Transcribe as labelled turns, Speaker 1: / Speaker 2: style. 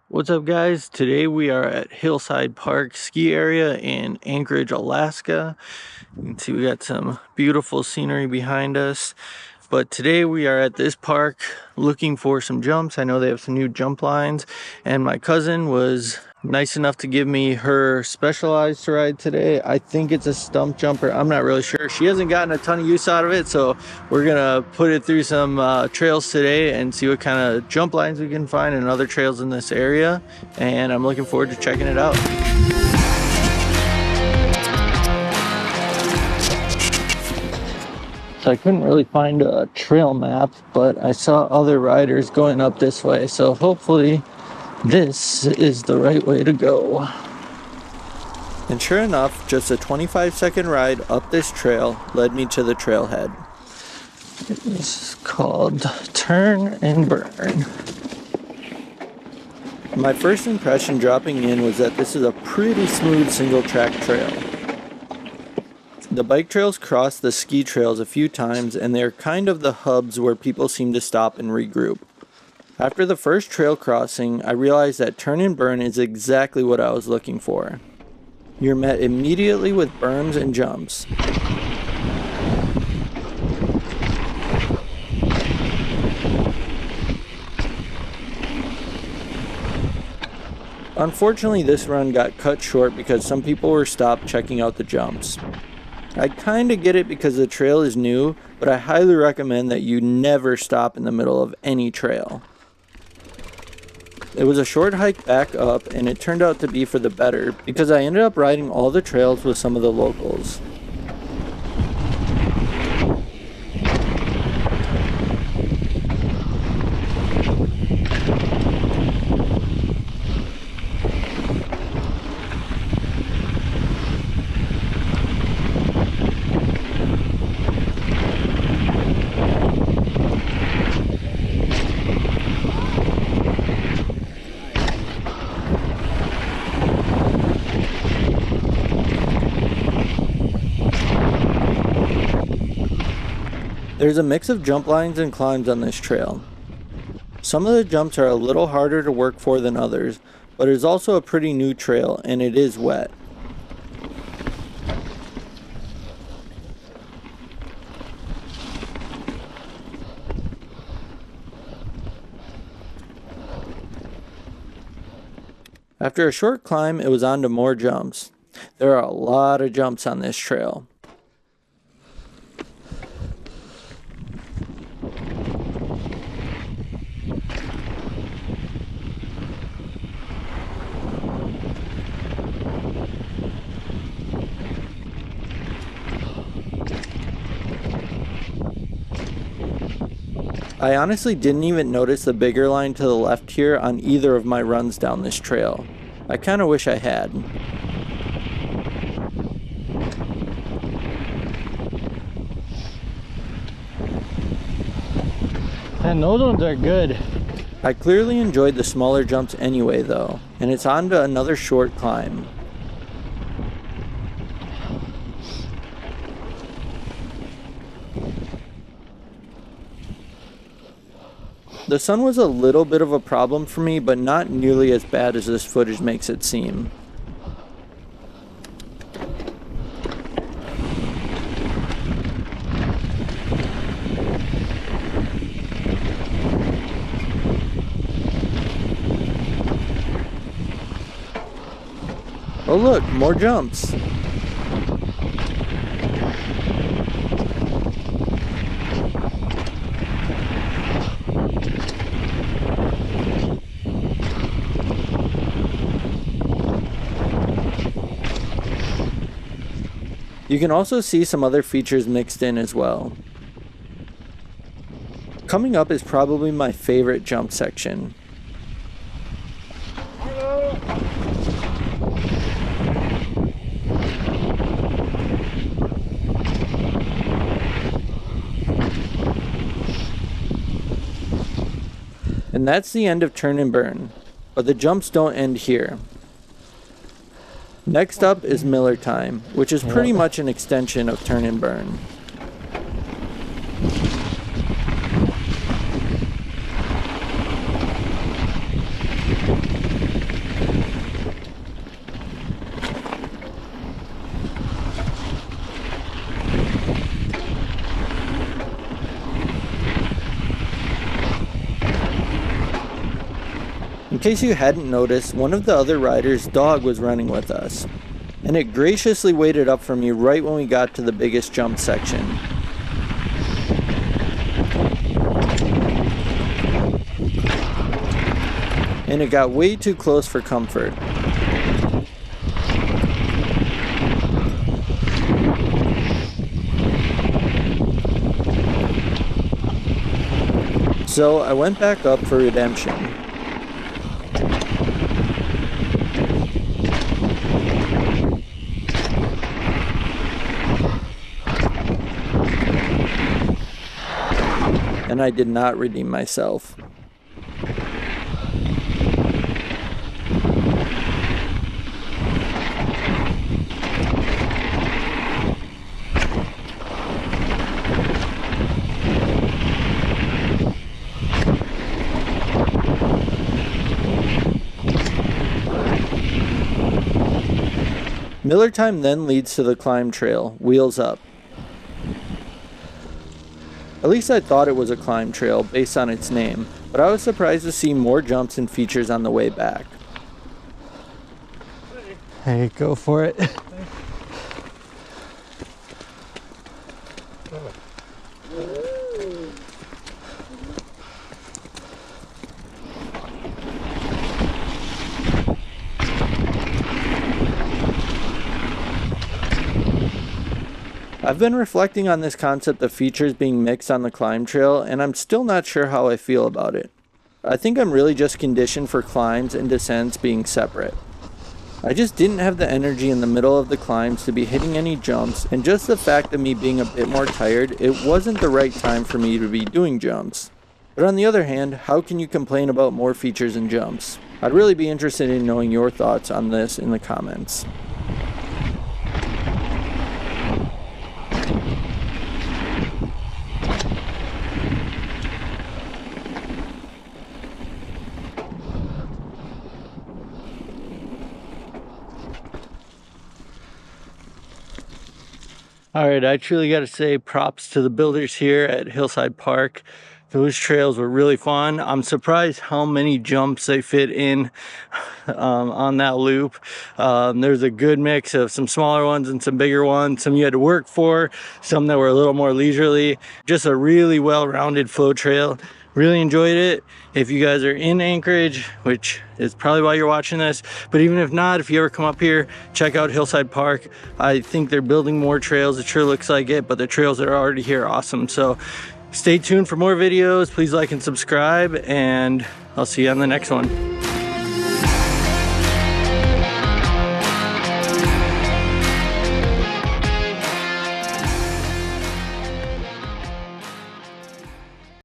Speaker 1: What's up, guys? Today we are at Hillside Park ski area in Anchorage, Alaska. You can see we got some beautiful scenery behind us. But today we are at this park looking for some jumps. I know they have some new jump lines, and my cousin was nice enough to give me her Specialized to ride today. I think it's a stump jumper. I'm not really sure. She hasn't gotten a ton of use out of it, so we're gonna put it through some trails today and see what kind of jump lines we can find and other trails in this area. And I'm looking forward to checking it out. So I couldn't really find a trail map, but I saw other riders going up this way, so hopefully this is the right way to go. And sure enough, just a 25-second ride up this trail led me to the trailhead. It's called Turn and Burn. My first impression dropping in was that this is a pretty smooth single-track trail. The bike trails cross the ski trails a few times, and they're kind of the hubs where people seem to stop and regroup. After the first trail crossing, I realized that Turn and Burn is exactly what I was looking for. You're met immediately with berms and jumps. Unfortunately, this run got cut short because some people were stopped checking out the jumps. I kinda get it because the trail is new, but I highly recommend that you never stop in the middle of any trail. It was a short hike back up, and it turned out to be for the better because I ended up riding all the trails with some of the locals. There's a mix of jump lines and climbs on this trail. Some of the jumps are a little harder to work for than others, but it is also a pretty new trail and it is wet. After a short climb, it was on to more jumps. There are a lot of jumps on this trail. I honestly didn't even notice the bigger line to the left here on either of my runs down this trail. I kinda wish I had. And those ones are good. I clearly enjoyed the smaller jumps anyway though, and it's on to another short climb. The sun was a little bit of a problem for me, but not nearly as bad as this footage makes it seem. Oh look, more jumps! You can also see some other features mixed in as well. Coming up is probably my favorite jump section. And that's the end of Turn and Burn, but the jumps don't end here. Next up is Millertime, which is pretty much an extension of Turn and Burn. In case you hadn't noticed, one of the other riders' dog was running with us, and it graciously waited up for me right when we got to the biggest jump section. And it got way too close for comfort. So I went back up for redemption. And I did not redeem myself. Millertime then leads to the climb trail, wheels up. At least I thought it was a climb trail based on its name, but I was surprised to see more jumps and features on the way back. Hey, go for it. I've been reflecting on this concept of features being mixed on the climb trail, and I'm still not sure how I feel about it. I think I'm really just conditioned for climbs and descents being separate. I just didn't have the energy in the middle of the climbs to be hitting any jumps, and just the fact of me being a bit more tired, it wasn't the right time for me to be doing jumps. But on the other hand, how can you complain about more features and jumps? I'd really be interested in knowing your thoughts on this in the comments. Alright, I truly got to say props to the builders here at Hillside Park. Those trails were really fun. I'm surprised how many jumps they fit in on that loop. There's a good mix of some smaller ones and some bigger ones. Some you had to work for, some that were a little more leisurely. Just a really well-rounded flow trail. Really enjoyed it. If you guys are in Anchorage, which is probably why you're watching this, but even if not, if you ever come up here, check out Hillside Park. I think they're building more trails. It sure looks like it, but the trails that are already here are awesome. So stay tuned for more videos. Please like and subscribe, and I'll see you on the next one.